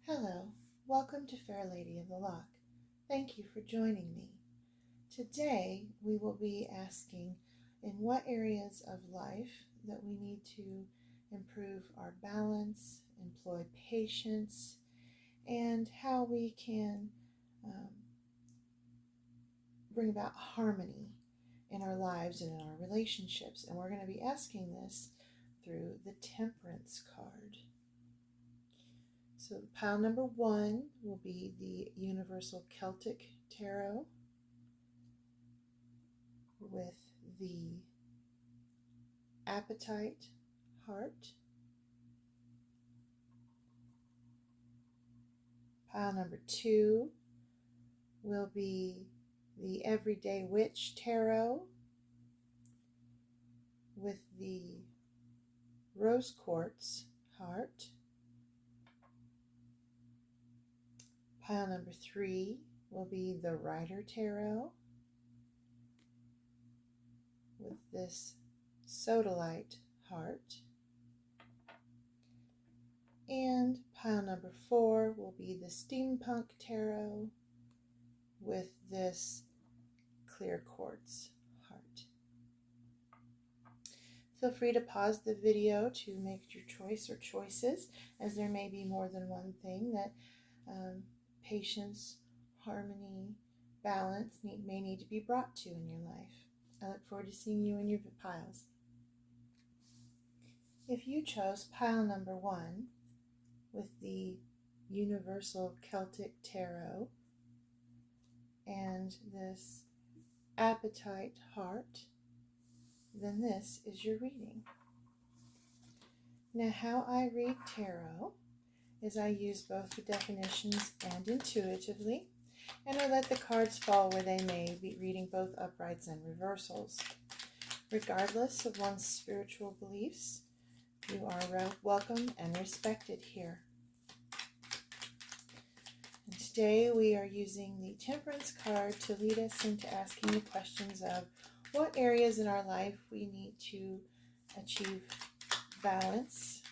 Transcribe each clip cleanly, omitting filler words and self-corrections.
Hello, welcome to Fair Lady of the Loch. Thank you for joining me. Today we will be asking in what areas of life that we need to improve our balance, employ patience, and how we can bring about harmony in our lives and in our relationships. And we're going to be asking this through the Temperance card. So pile number 1 will be the Universal Celtic Tarot with the apatite heart. Pile number 2 will be the Everyday Witch Tarot with the rose quartz heart. Pile number 3 will be the Rider Tarot with this sodalite heart. And pile number 4 will be the Steampunk Tarot with this clear quartz heart. Feel free to pause the video to make your choice or choices, as there may be more than one thing that patience, harmony, balance may need to be brought to in your life. I look forward to seeing you in your piles. If you chose pile number 1 with the Universal Celtic Tarot and this apatite heart, then this is your reading. Now, how I read tarot is I use both the definitions and intuitively, and I let the cards fall where they may, be reading both uprights and reversals. Regardless of one's spiritual beliefs, you are welcome and respected here. And today we are using the Temperance card to lead us into asking the questions of what areas in our life we need to achieve balance,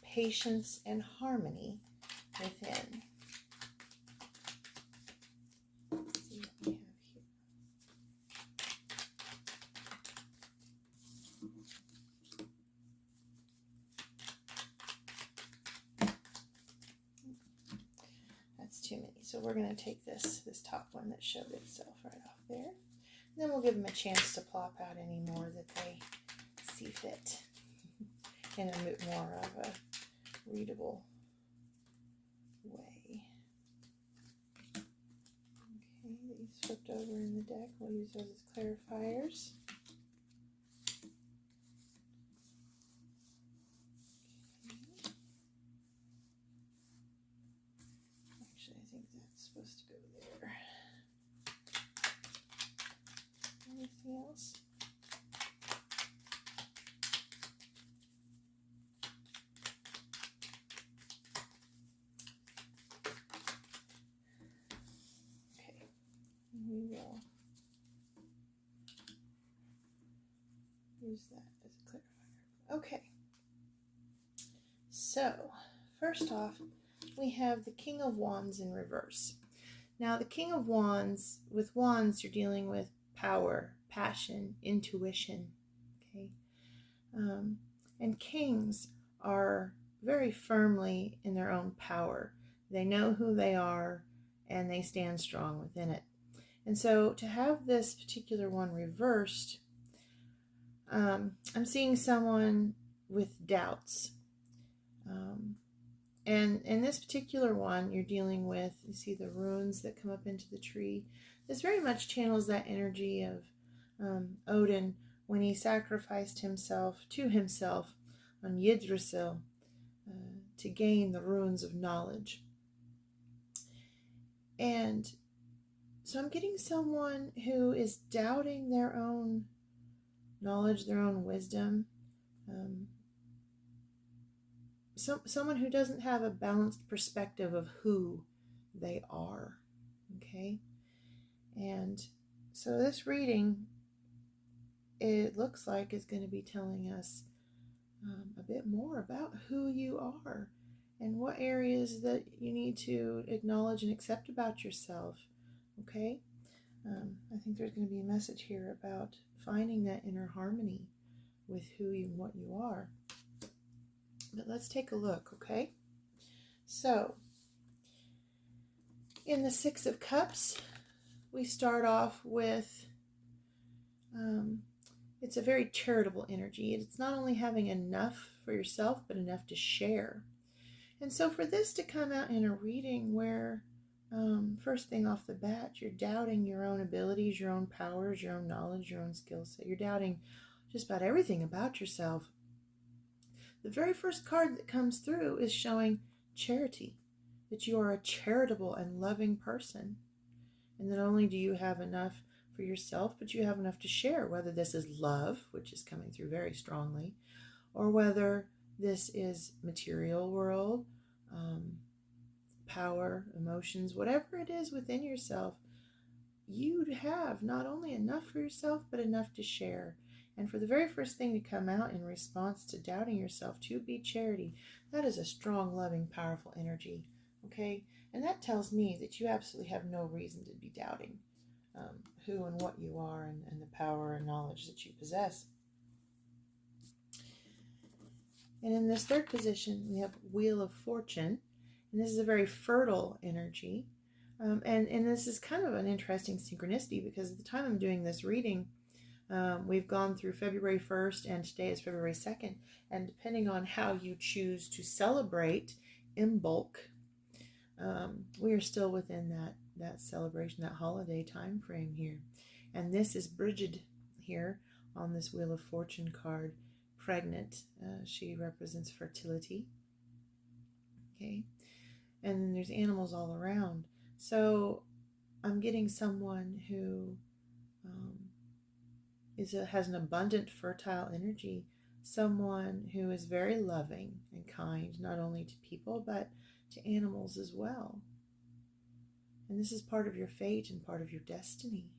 patience, and harmony within. Let's see what we have here. That's too many. So we're going to take this top one that showed itself right off there. And then we'll give them a chance to plop out any more that they see fit in a bit more of a readable way. Okay, these flipped over in the deck. We'll use those as clarifiers. Okay. Actually, I think that's supposed to go there. Anything else? We will use that as a clarifier. Okay, so first off, we have the King of Wands in reverse. Now, the King of Wands, with wands, you're dealing with power, passion, intuition, okay? And kings are very firmly in their own power. They know who they are, and they stand strong within it. And so to have this particular one reversed, I'm seeing someone with doubts. And in this particular one, you're dealing with, you see the runes that come up into the tree. This very much channels that energy of Odin when he sacrificed himself to himself on Yggdrasil to gain the runes of knowledge. And so I'm getting someone who is doubting their own knowledge, their own wisdom. Someone who doesn't have a balanced perspective of who they are. Okay? And so this reading, it looks like, is going to be telling us a bit more about who you are and what areas that you need to acknowledge and accept about yourself. Okay? I think there's going to be a message here about finding that inner harmony with who you and what you are. But let's take a look, okay? So, in the Six of Cups, we start off with, it's a very charitable energy. It's not only having enough for yourself, but enough to share. And so for this to come out in a reading where, first thing off the bat, you're doubting your own abilities, your own powers, your own knowledge, your own skill set. You're doubting just about everything about yourself. The very first card that comes through is showing charity, that you are a charitable and loving person. And not only do you have enough for yourself, but you have enough to share, whether this is love, which is coming through very strongly, or whether this is material world, power, emotions, whatever it is within yourself, you have not only enough for yourself, but enough to share. And for the very first thing to come out in response to doubting yourself to be charity, that is a strong, loving, powerful energy. Okay? And that tells me that you absolutely have no reason to be doubting who and what you are and the power and knowledge that you possess. And in this third position, we have Wheel of Fortune. And this is a very fertile energy. And this is kind of an interesting synchronicity because at the time I'm doing this reading, we've gone through February 1st and today is February 2nd. And depending on how you choose to celebrate Imbolc, we are still within that celebration, that holiday time frame here. And this is Bridget here on this Wheel of Fortune card, pregnant. She represents fertility. Okay. And then there's animals all around. So I'm getting someone who has an abundant, fertile energy, someone who is very loving and kind, not only to people, but to animals as well. And this is part of your fate and part of your destiny.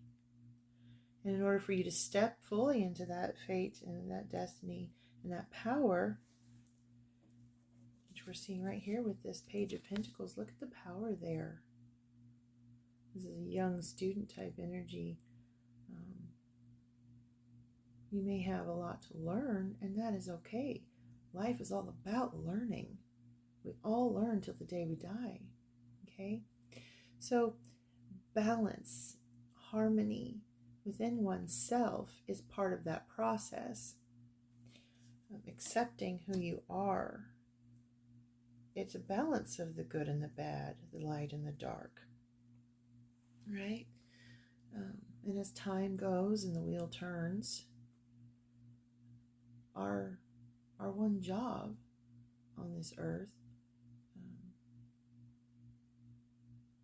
And in order for you to step fully into that fate and that destiny and that power, which we're seeing right here with this Page of Pentacles, look at the power there. This is a young student type energy. You may have a lot to learn, and that is okay. Life is all about learning. We all learn till the day we die. Okay? So balance, harmony within oneself is part of that process of accepting who you are. It's a balance of the good and the bad, the light and the dark. Right? And as time goes and the wheel turns, our one job on this earth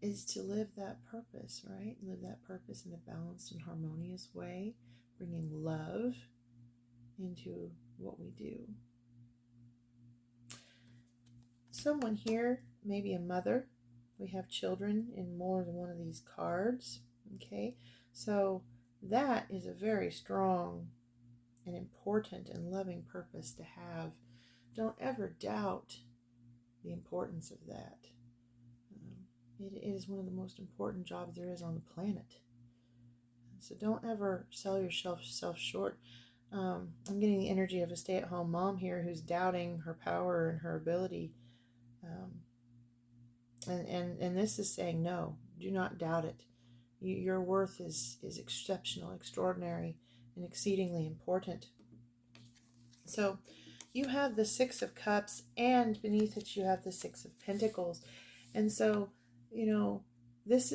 is to live that purpose, right? Live that purpose in a balanced and harmonious way, bringing love into what we do. Someone here, maybe a mother. We have children in more than one of these cards. Okay, so that is a very strong and important and loving purpose to have. Don't ever doubt the importance of that. It is one of the most important jobs there is on the planet. So don't ever sell yourself short. I'm getting the energy of a stay-at-home mom here who's doubting her power and her ability. And this is saying, no, do not doubt it. Your worth is exceptional, extraordinary, and exceedingly important. So you have the Six of Cups, and beneath it you have the Six of Pentacles. And so, you know, this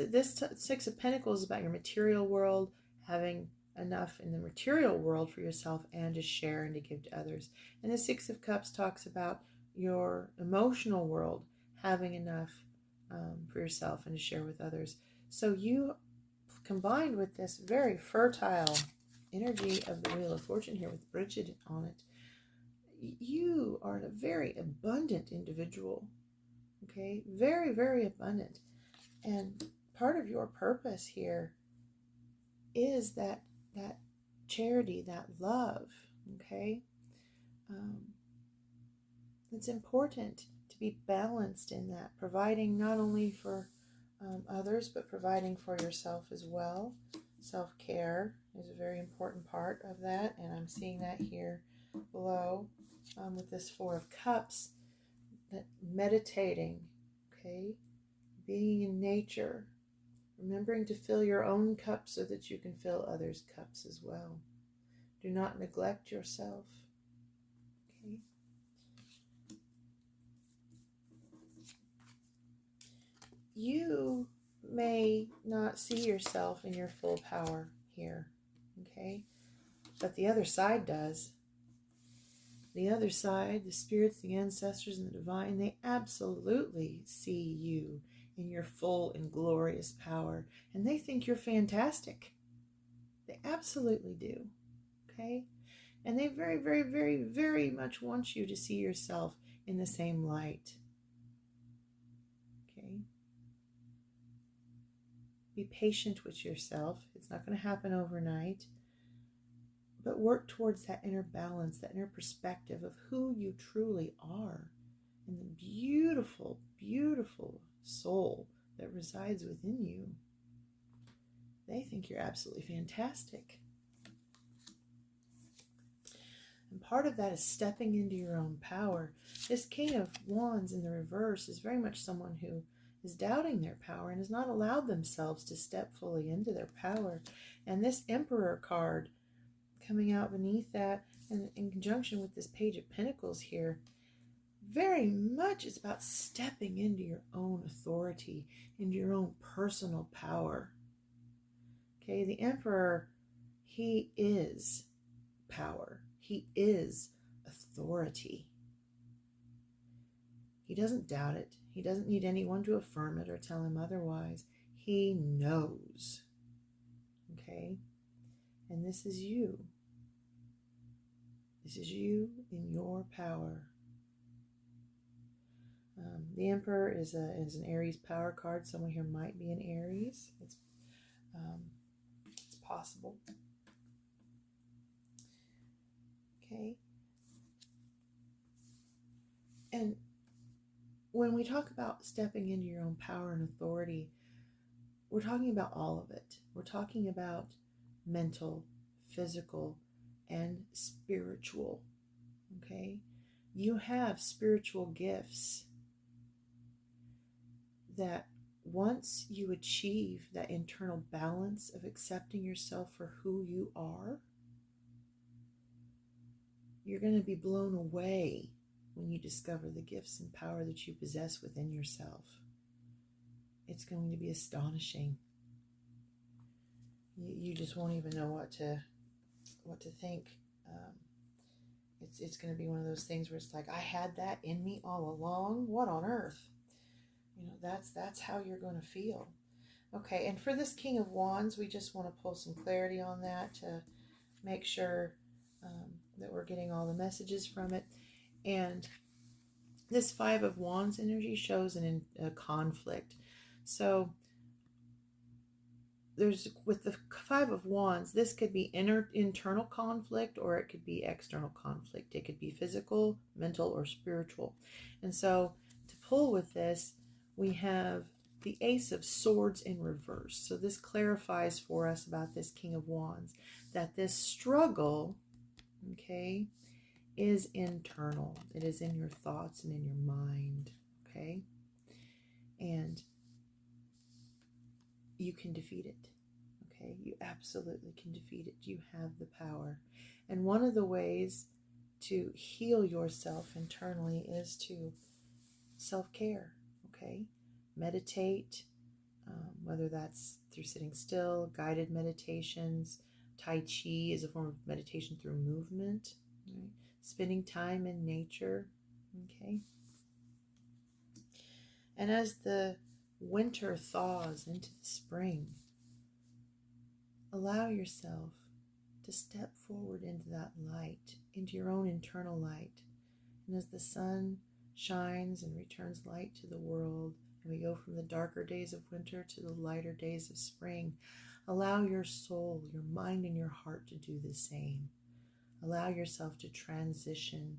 Six of Pentacles is about your material world, having enough in the material world for yourself and to share and to give to others. And the Six of Cups talks about your emotional world, having enough for yourself and to share with others. So you, combined with this very fertile energy of the Wheel of Fortune here with Bridget on it, you are a very abundant individual. Okay, very, very abundant. And part of your purpose here is that charity, that love. Okay, it's important to be balanced in that, providing not only for others, but providing for yourself as well. Self-care is a very important part of that, and I'm seeing that here below with this Four of Cups, that meditating, okay, being in nature, remembering to fill your own cup so that you can fill others' cups as well. Do not neglect yourself, okay? You may not see yourself in your full power here, okay? But the other side does. The other side, the spirits, the ancestors, and the divine, they absolutely see you in your full and glorious power. And they think you're fantastic. They absolutely do, okay? And they very, very, very, very much want you to see yourself in the same light, okay? Be patient with yourself. It's not going to happen overnight. But work towards that inner balance, that inner perspective of who you truly are and the beautiful, beautiful soul that resides within you. They think you're absolutely fantastic. And part of that is stepping into your own power. This King of Wands in the reverse is very much someone who is doubting their power and has not allowed themselves to step fully into their power. And this Emperor card coming out beneath that, and in conjunction with this Page of Pentacles here, very much is about stepping into your own authority, into your own personal power. Okay, the Emperor, he is power. He is authority. He doesn't doubt it. He doesn't need anyone to affirm it or tell him otherwise. He knows. Okay? And this is you. This is you in your power. The Emperor is an Aries power card. Someone here might be an Aries. It's possible. Okay. And when we talk about stepping into your own power and authority, we're talking about all of it. We're talking about mental, physical, and spiritual. Okay? You have spiritual gifts that once you achieve that internal balance of accepting yourself for who you are, you're going to be blown away when you discover the gifts and power that you possess within yourself. It's going to be astonishing. You just won't even know what to think. It's going to be one of those things where it's like, I had that in me all along. What on earth? You know, that's how you're going to feel. Okay, and for this King of Wands, we just want to pull some clarity on that to make sure that we're getting all the messages from it. And this Five of Wands energy shows a conflict. So with the Five of Wands, this could be internal conflict, or it could be external conflict. It could be physical, mental, or spiritual. And so to pull with this, we have the Ace of Swords in reverse. So this clarifies for us about this King of Wands, that this struggle, okay, is internal. It is in your thoughts and in your mind, okay? And you can defeat it, okay? You absolutely can defeat it. You have the power. And one of the ways to heal yourself internally is to self-care, okay? Meditate, whether that's through sitting still, guided meditations. Tai Chi is a form of meditation through movement, right? Spending time in nature, okay? And as the winter thaws into the spring, allow yourself to step forward into that light, into your own internal light. And as the sun shines and returns light to the world, and we go from the darker days of winter to the lighter days of spring, allow your soul, your mind, and your heart to do the same. Allow yourself to transition,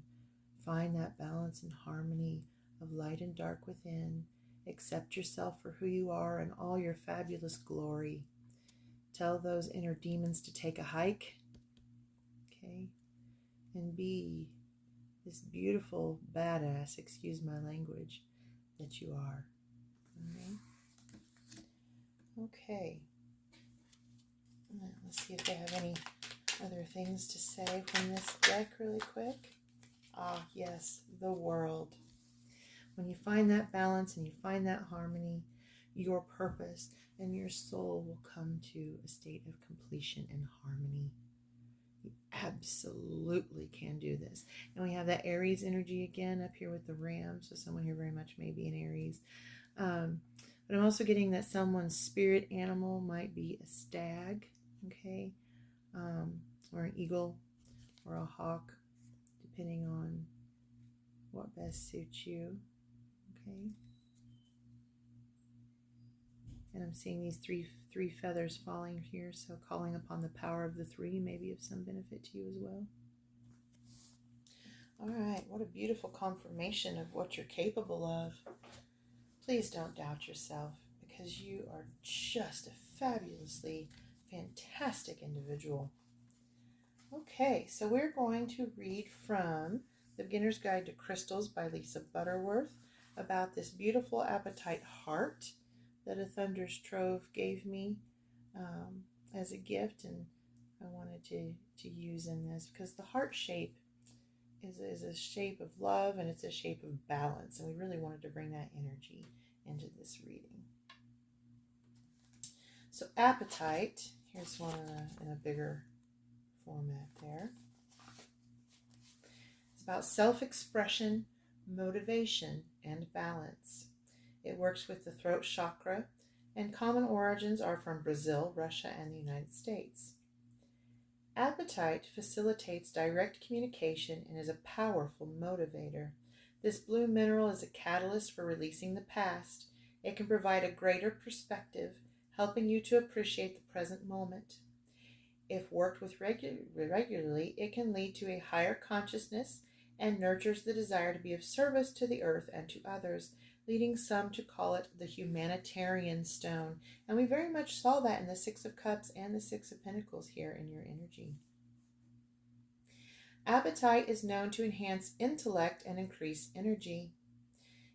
find that balance and harmony of light and dark within. Accept yourself for who you are and all your fabulous glory. Tell those inner demons to take a hike, okay? And be this beautiful badass, excuse my language, that you are. All right? Okay. Let's see if they have any other things to say from this deck really quick. Ah, yes, the world. When you find that balance and you find that harmony, your purpose and your soul will come to a state of completion and harmony. You absolutely can do this. And we have that Aries energy again up here with the ram. So someone here very much may be an Aries. But I'm also getting that someone's spirit animal might be a stag, okay? Or an eagle or a hawk, depending on what best suits you, okay? And I'm seeing these three feathers falling here, so calling upon the power of the three may be of some benefit to you as well. All right, what a beautiful confirmation of what you're capable of. Please don't doubt yourself, because you are just a fabulously fantastic individual. Okay, so we're going to read from The Beginner's Guide to Crystals by Lisa Butterworth about this beautiful apatite heart that a Thunder's Trove gave me as a gift, and I wanted to use in this because the heart shape is a shape of love, and it's a shape of balance, and we really wanted to bring that energy into this reading. So apatite, here's one in a bigger format there. It's about self-expression, motivation, and balance. It works with the throat chakra, and common origins are from Brazil, Russia, and the United States. Apatite facilitates direct communication and is a powerful motivator. This blue mineral is a catalyst for releasing the past. It can provide a greater perspective, helping you to appreciate the present moment. If worked with regularly, it can lead to a higher consciousness and nurtures the desire to be of service to the earth and to others, leading some to call it the humanitarian stone. And we very much saw that in the Six of Cups and the Six of Pentacles here in your energy. Apatite is known to enhance intellect and increase energy.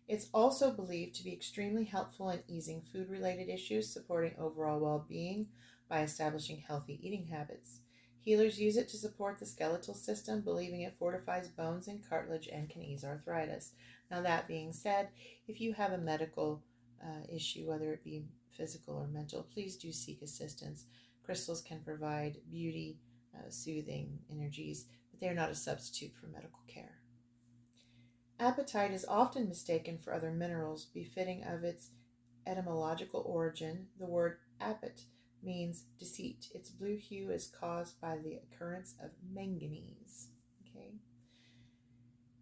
It's also believed to be extremely helpful in easing food-related issues, supporting overall well-being by establishing healthy eating habits. Healers use it to support the skeletal system, believing it fortifies bones and cartilage and can ease arthritis. Now, that being said, if you have a medical issue, whether it be physical or mental, please do seek assistance. Crystals can provide beauty, soothing energies, but they are not a substitute for medical care. Apatite is often mistaken for other minerals, befitting of its etymological origin. The word apat means deceit. Its blue hue is caused by the occurrence of manganese. Okay.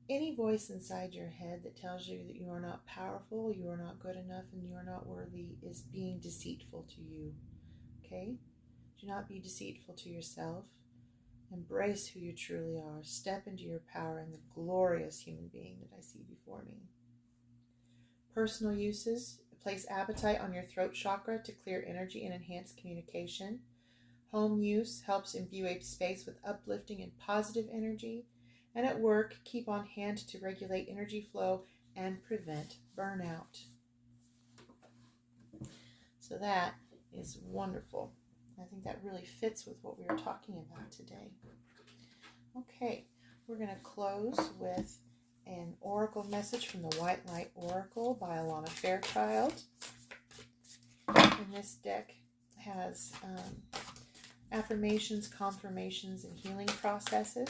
Any voice inside your head that tells you that you are not powerful, you are not good enough, and you are not worthy is being deceitful to you. Okay? Do not be deceitful to yourself. Embrace who you truly are. Step into your power and the glorious human being that I see before me. Personal uses. Place apatite on your throat chakra to clear energy and enhance communication. Home use helps imbue a space with uplifting and positive energy. And at work, keep on hand to regulate energy flow and prevent burnout. So that is wonderful. I think that really fits with what we were talking about today. Okay, we're going to close with an oracle message from the White Light Oracle by Alana Fairchild. And this deck has affirmations, confirmations, and healing processes.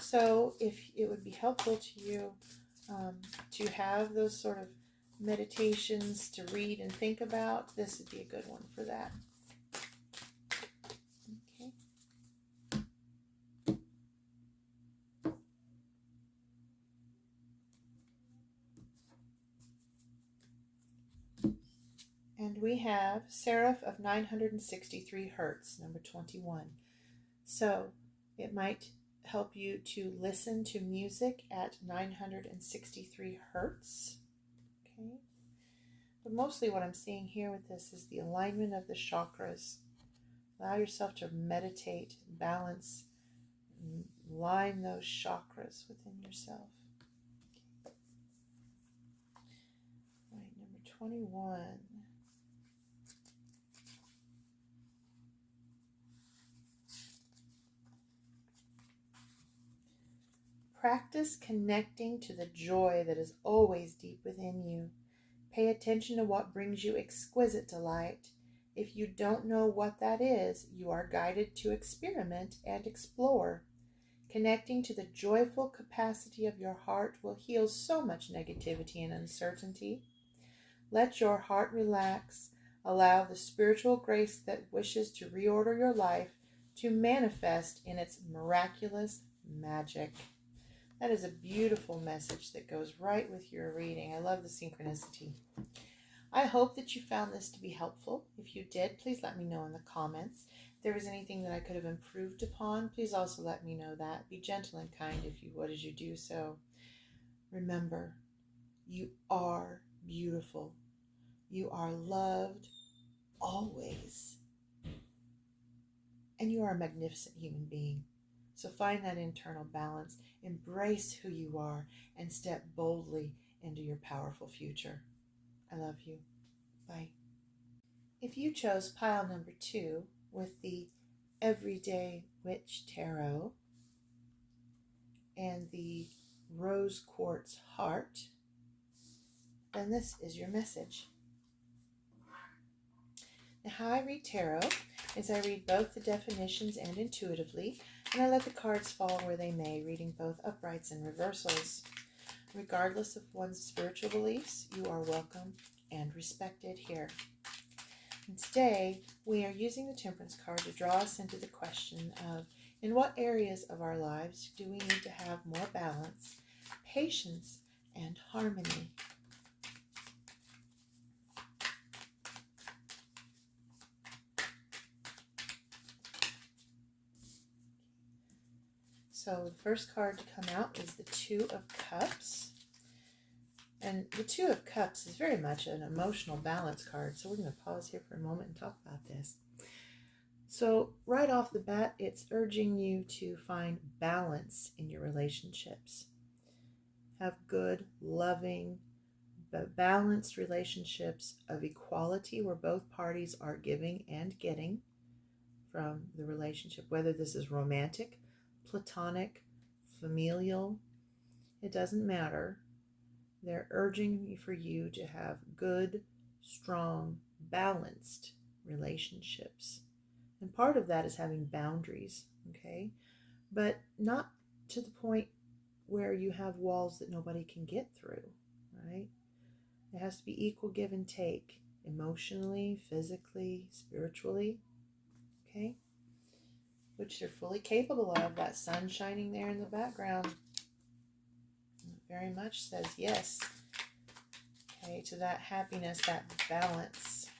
So if it would be helpful to you to have those sort of meditations to read and think about, this would be a good one for that. And we have Seraph of 963 Hertz, number 21. So it might help you to listen to music at 963 Hertz. Okay. But mostly what I'm seeing here with this is the alignment of the chakras. Allow yourself to meditate, balance, and line those chakras within yourself. All right, number 21. Practice connecting to the joy that is always deep within you. Pay attention to what brings you exquisite delight. If you don't know what that is, you are guided to experiment and explore. Connecting to the joyful capacity of your heart will heal so much negativity and uncertainty. Let your heart relax. Allow the spiritual grace that wishes to reorder your life to manifest in its miraculous magic. That is a beautiful message that goes right with your reading. I love the synchronicity. I hope that you found this to be helpful. If you did, please let me know in the comments. If there was anything that I could have improved upon, please also let me know that. Be gentle and kind if you would as you do so. Remember, you are beautiful. You are loved always. And you are a magnificent human being. So find that internal balance, embrace who you are, and step boldly into your powerful future. I love you. Bye. If you chose pile number 2 with the Everyday Witch Tarot and the Rose Quartz Heart, then this is your message. Now, how I read tarot is I read both the definitions and intuitively, and I let the cards fall where they may, reading both uprights and reversals. Regardless of one's spiritual beliefs, you are welcome and respected here. And today, we are using the Temperance card to draw us into the question of, in what areas of our lives do we need to have more balance, patience, and harmony? So the first card to come out is the Two of Cups. And the Two of Cups is very much an emotional balance card. So we're going to pause here for a moment and talk about this. So right off the bat, it's urging you to find balance in your relationships. Have good, loving, but balanced relationships of equality where both parties are giving and getting from the relationship, whether this is romantic, platonic, familial, it doesn't matter. They're urging for you to have good, strong, balanced relationships. And part of that is having boundaries, okay? But not to the point where you have walls that nobody can get through, right? It has to be equal give and take, emotionally, physically, spiritually, okay? Which they're fully capable of. That sun shining there in the background very much says yes, okay, to that happiness, that balance,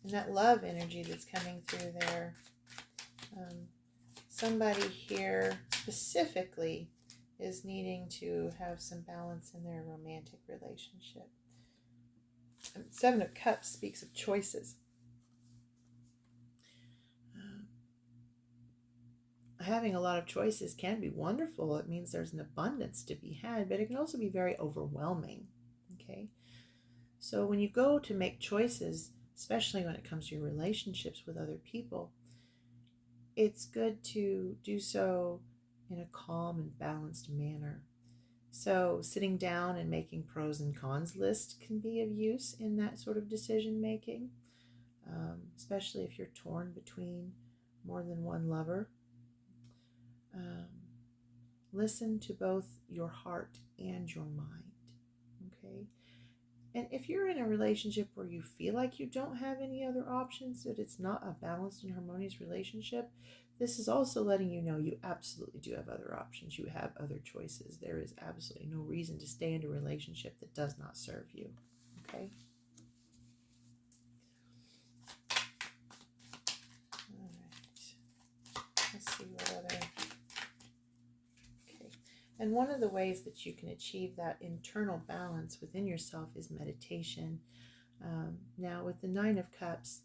and that love energy that's coming through there. Somebody here specifically is needing to have some balance in their romantic relationship. Seven of Cups speaks of choices. Having a lot of choices can be wonderful. It means there's an abundance to be had, but it can also be very overwhelming, okay? So when you go to make choices, especially when it comes to your relationships with other people, it's good to do so in a calm and balanced manner. So sitting down and making pros and cons list can be of use in that sort of decision making, especially if you're torn between more than one lover. Listen to both your heart and your mind, okay? And if you're in a relationship where you feel like you don't have any other options, that it's not a balanced and harmonious relationship, this is also letting you know you absolutely do have other options. You have other choices. There is absolutely no reason to stay in a relationship that does not serve you, okay? All right. Let's see what other... And one of the ways that you can achieve that internal balance within yourself is meditation. Now, with the Nine of Cups,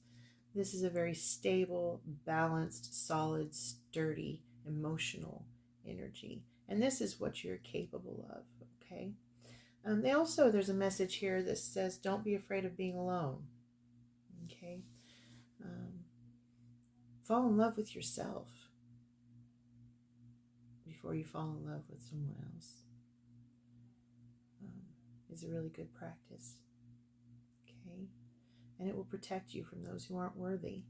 this is a very stable, balanced, solid, sturdy, emotional energy. And this is what you're capable of, okay? There's a message here that says, don't be afraid of being alone, okay? Fall in love with yourself before you fall in love with someone else. Is a really good practice, okay? And it will protect you from those who aren't worthy.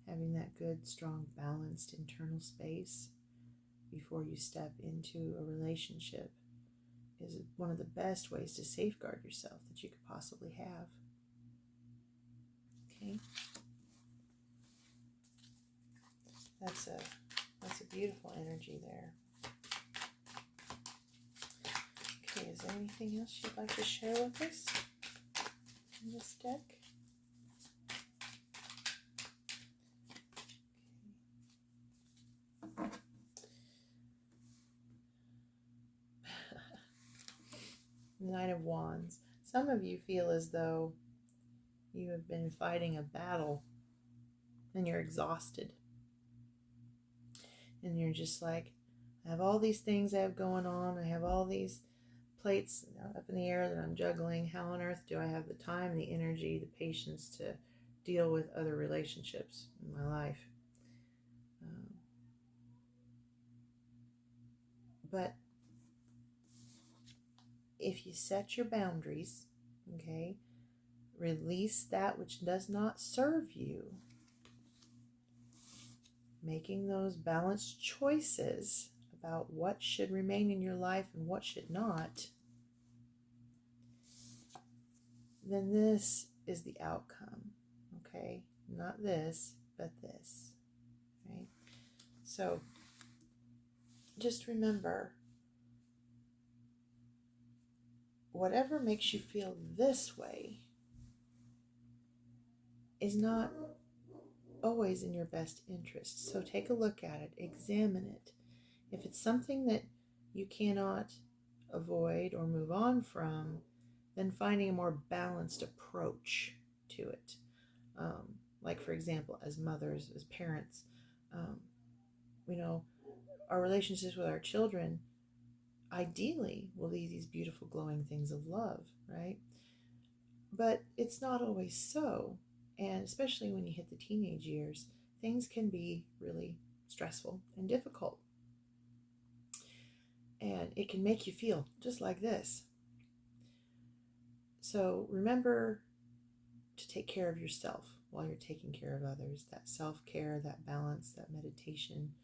Having that good, strong, balanced internal space before you step into a relationship is one of the best ways to safeguard yourself that you could possibly have. Okay? That's a beautiful energy there. Okay, is there anything else you'd like to share with us in this deck? Okay. Knight of Wands. Some of you feel as though you have been fighting a battle and you're exhausted. And you're just like, I have all these things I have going on. I have all these plates up in the air that I'm juggling. How on earth do I have the time, the energy, the patience to deal with other relationships in my life? But if you set your boundaries, okay, release that which does not serve you, making those balanced choices about what should remain in your life and what should not, then this is the outcome, okay? Not this, but this, right? So just remember, whatever makes you feel this way is not always in your best interest. So take a look at it, examine it. If it's something that you cannot avoid or move on from, then finding a more balanced approach to it. Like, for example, as mothers, as parents, our relationships with our children ideally will be these beautiful glowing things of love, right? But it's not always so. And especially when you hit the teenage years, things can be really stressful and difficult. And it can make you feel just like this. So remember to take care of yourself while you're taking care of others. That self-care, that balance, that meditation.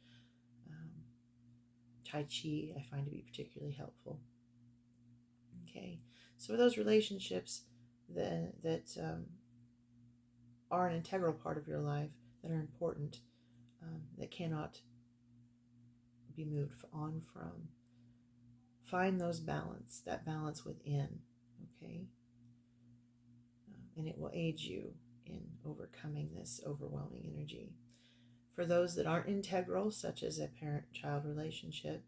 Tai Chi I find to be particularly helpful. Okay, so those relationships that are an integral part of your life, that are important, that cannot be moved on from, find that balance within, okay? And it will aid you in overcoming this overwhelming energy. For those that aren't integral, such as a parent-child relationship,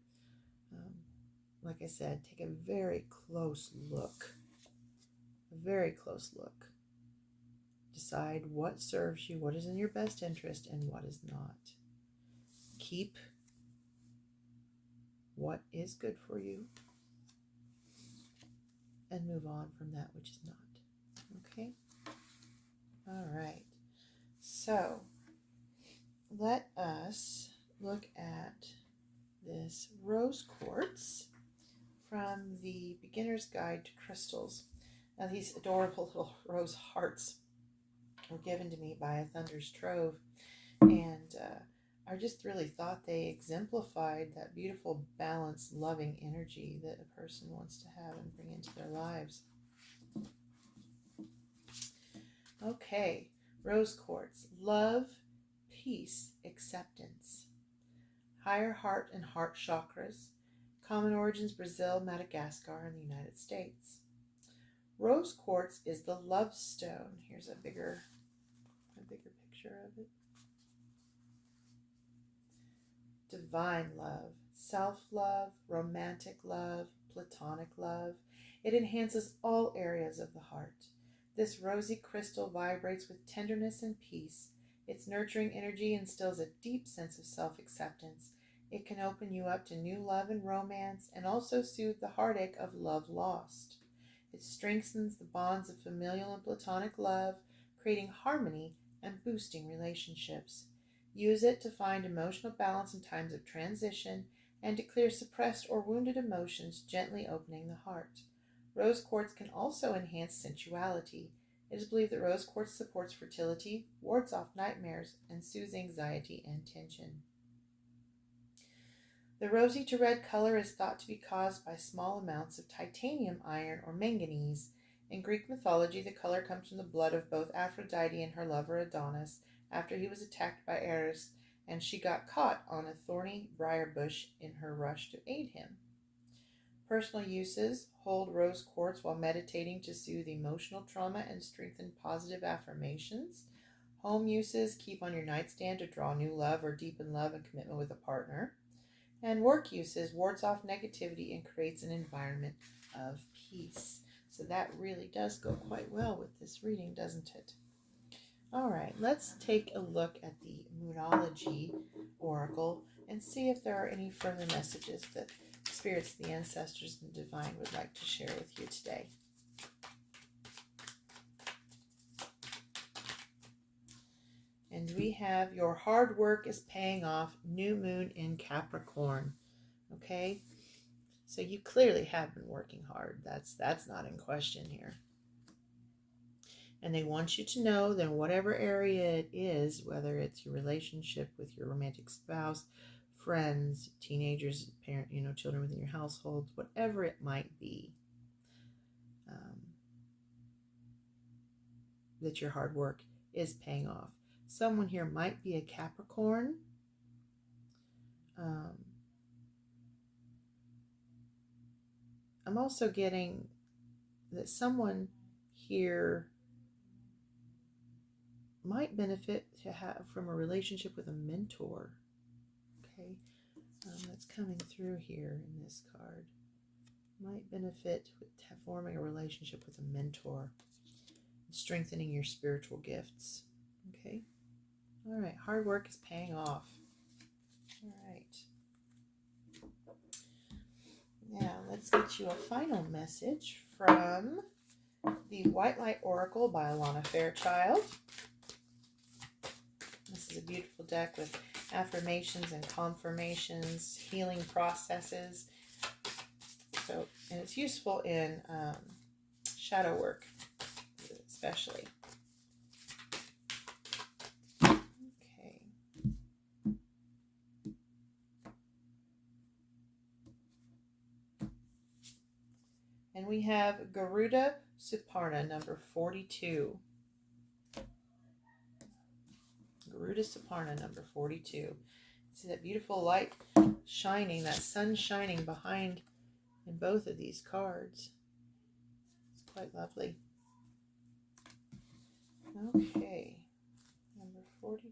like I said, take a very close look. Decide what serves you, what is in your best interest, and what is not. Keep what is good for you and move on from that which is not. Okay? All right. So, let us look at this rose quartz from the Beginner's Guide to Crystals. Now, these adorable little rose hearts were given to me by a Thunder's Trove, and I just really thought they exemplified that beautiful, balanced, loving energy that a person wants to have and bring into their lives. Okay, rose quartz, love, peace, acceptance, higher heart and heart chakras, common origins Brazil, Madagascar, and the United States. Rose quartz is the love stone. Here's a bigger picture of it. Divine love, self-love, romantic love, platonic love. It enhances all areas of the heart. This rosy crystal vibrates with tenderness and peace. Its nurturing energy instills a deep sense of self-acceptance. It can open you up to new love and romance and also soothe the heartache of love lost. It strengthens the bonds of familial and platonic love, creating harmony and boosting relationships. Use it to find emotional balance in times of transition and to clear suppressed or wounded emotions, gently opening the heart. Rose quartz can also enhance sensuality. It is believed that rose quartz supports fertility, wards off nightmares, and soothes anxiety and tension. The rosy to red color is thought to be caused by small amounts of titanium, iron, or manganese. In Greek mythology, the color comes from the blood of both Aphrodite and her lover Adonis after he was attacked by Eris, and she got caught on a thorny briar bush in her rush to aid him. Personal uses: hold rose quartz while meditating to soothe emotional trauma and strengthen positive affirmations. Home uses: keep on your nightstand to draw new love or deepen love and commitment with a partner. And work uses: wards off negativity and creates an environment of peace. So that really does go quite well with this reading, doesn't it? All right, let's take a look at the Moonology Oracle and see if there are any further messages that spirits, the ancestors, and the divine would like to share with you today. And we have your hard work is paying off, new moon in Capricorn. Okay, so you clearly have been working hard. That's not in question here. And they want you to know that whatever area it is, whether it's your relationship with your romantic spouse, friends, teenagers, parent, children within your household, whatever it might be, that your hard work is paying off. Someone here might be a Capricorn. I'm also getting that someone here might benefit to have from a relationship with a mentor. Okay, that's coming through here in this card. Might benefit with forming a relationship with a mentor, strengthening your spiritual gifts. Okay, all right, hard work is paying off. All right, now let's get you a final message from the White Light Oracle by Alana Fairchild. This is a beautiful deck with affirmations and confirmations, healing processes. So, and it's useful in shadow work, especially. Okay. And we have Garuda Suparna, number 42. Garuda Suparna, number 42. See that beautiful light shining, that sun shining behind in both of these cards. It's quite lovely. Okay, number 42.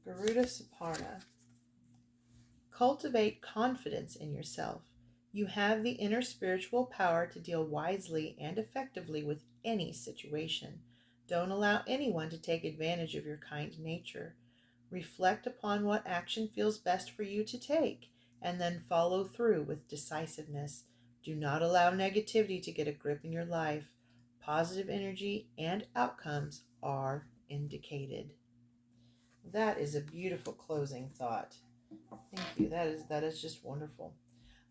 Garuda Suparna. Cultivate confidence in yourself. You have the inner spiritual power to deal wisely and effectively with any situation. Don't allow anyone to take advantage of your kind nature. Reflect upon what action feels best for you to take, and then follow through with decisiveness. Do not allow negativity to get a grip in your life. Positive energy and outcomes are indicated. That is a beautiful closing thought. Thank you. That is just wonderful.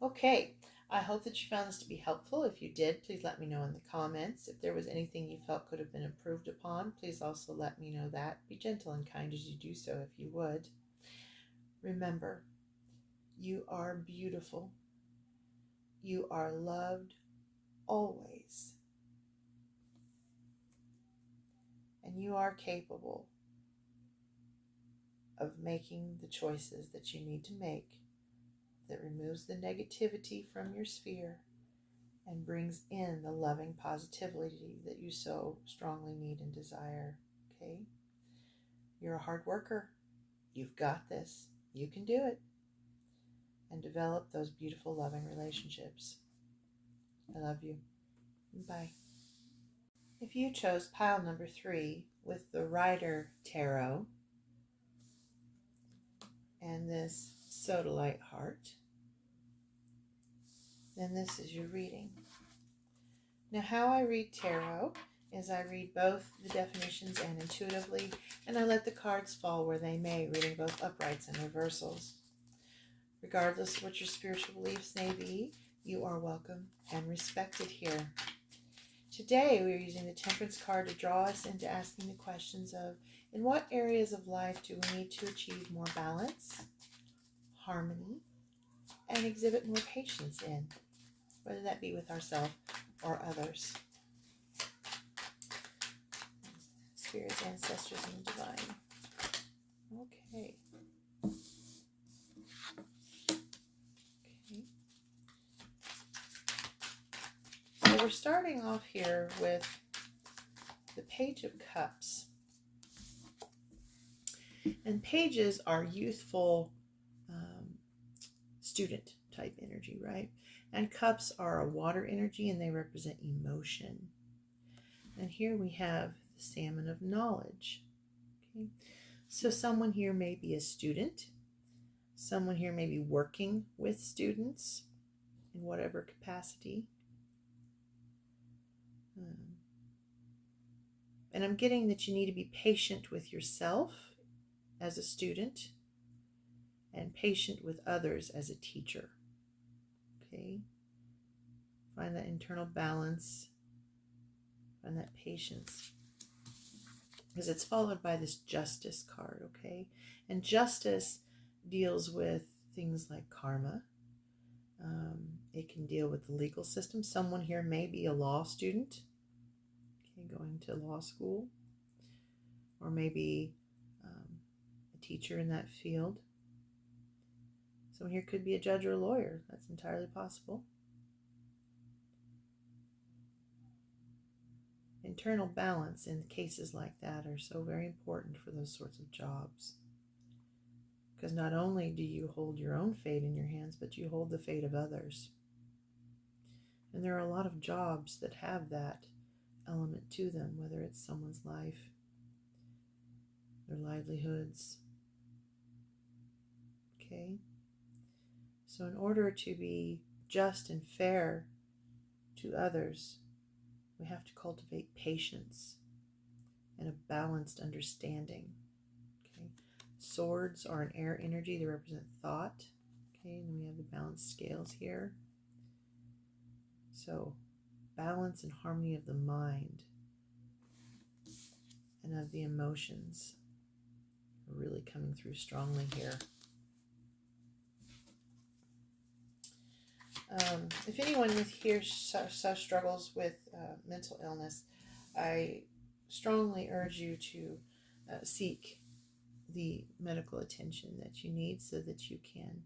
Okay, I hope that you found this to be helpful. If you did, please let me know in the comments. If there was anything you felt could have been improved upon, please also let me know that. Be gentle and kind as you do so, if you would. Remember, you are beautiful. You are loved always. And you are capable of making the choices that you need to make that removes the negativity from your sphere and brings in the loving positivity that you so strongly need and desire. Okay? You're a hard worker. You've got this. You can do it. And develop those beautiful, loving relationships. I love you. Bye. If you chose pile number 3 with the Rider Tarot and this sodalite heart, then this is your reading. Now, how I read tarot is I read both the definitions and intuitively, and I let the cards fall where they may, reading both uprights and reversals. Regardless of what your spiritual beliefs may be, you are welcome and respected here. Today, we are using the Temperance card to draw us into asking the questions of, in what areas of life do we need to achieve more balance, harmony, and exhibit more patience in, whether that be with ourselves or others. Spirits, ancestors, and the divine. Okay. So we're starting off here with the Page of Cups. And pages are youthful student type energy, right? And cups are a water energy, and they represent emotion. And here we have the salmon of knowledge. Okay, so someone here may be a student. Someone here may be working with students in whatever capacity. And I'm getting that you need to be patient with yourself as a student and patient with others as a teacher. Okay? Find that internal balance, find that patience. Because it's followed by this Justice card, okay? And Justice deals with things like karma. It can deal with the legal system. Someone here may be a law student, okay, going to law school, or maybe a teacher in that field. Someone here could be a judge or a lawyer. That's entirely possible. Internal balance in cases like that are so very important for those sorts of jobs. Because not only do you hold your own fate in your hands, but you hold the fate of others. And there are a lot of jobs that have that element to them, whether it's someone's life, their livelihoods. Okay? So in order to be just and fair to others, we have to cultivate patience and a balanced understanding. Okay? Swords are an air energy. They represent thought. Okay, and then we have the balanced scales here. So balance and harmony of the mind and of the emotions are really coming through strongly here. If anyone with here struggles with mental illness, I strongly urge you to seek the medical attention that you need so that you can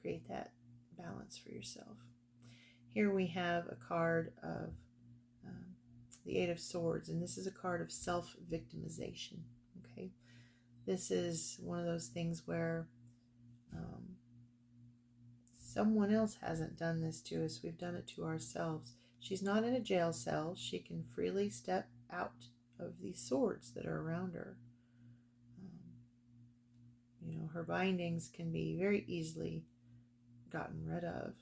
create that balance for yourself. Here we have a card of the Eight of Swords, and this is a card of self-victimization. Okay, this is one of those things where someone else hasn't done this to us. We've done it to ourselves. She's not in a jail cell. She can freely step out of these swords that are around her. Her bindings can be very easily gotten rid of.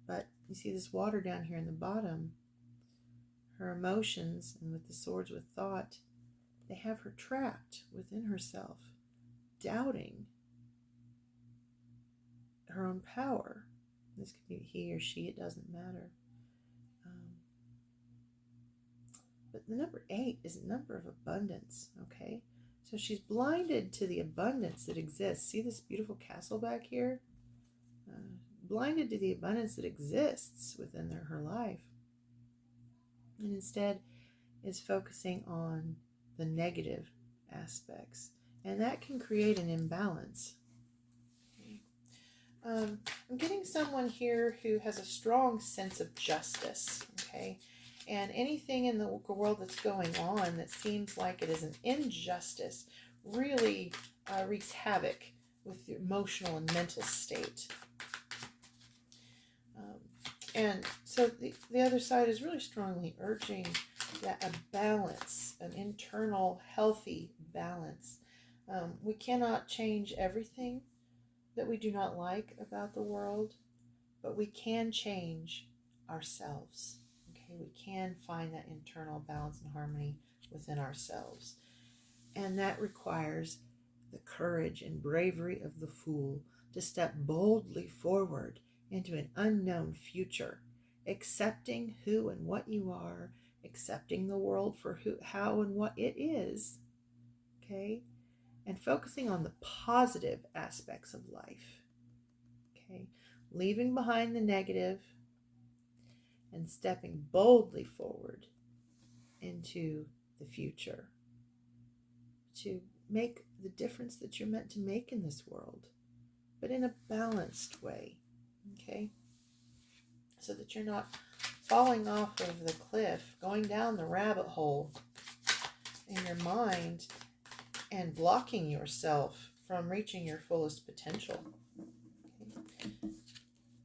But you see this water down here in the bottom, her emotions, and with the swords with thought, they have her trapped within herself, doubting her own power. This could be he or she, it doesn't matter. But the number 8 is a number of abundance, okay? So she's blinded to the abundance that exists. See this beautiful castle back here? Blinded to the abundance that exists within her life. And instead is focusing on the negative aspects. And that can create an imbalance. I'm getting someone here who has a strong sense of justice, okay? And anything in the world that's going on that seems like it is an injustice really wreaks havoc with your emotional and mental state. And so the other side is really strongly urging that a balance, an internal healthy balance. We cannot change everything that we do not like about the world, but we can change ourselves. Okay, we can find that internal balance and harmony within ourselves. And that requires the courage and bravery of the fool to step boldly forward into an unknown future, accepting who and what you are, accepting the world for who, how, and what it is, okay, and focusing on the positive aspects of life, okay, leaving behind the negative and stepping boldly forward into the future to make the difference that you're meant to make in this world, but in a balanced way. Okay, so that you're not falling off of the cliff, going down the rabbit hole in your mind and blocking yourself from reaching your fullest potential. Okay.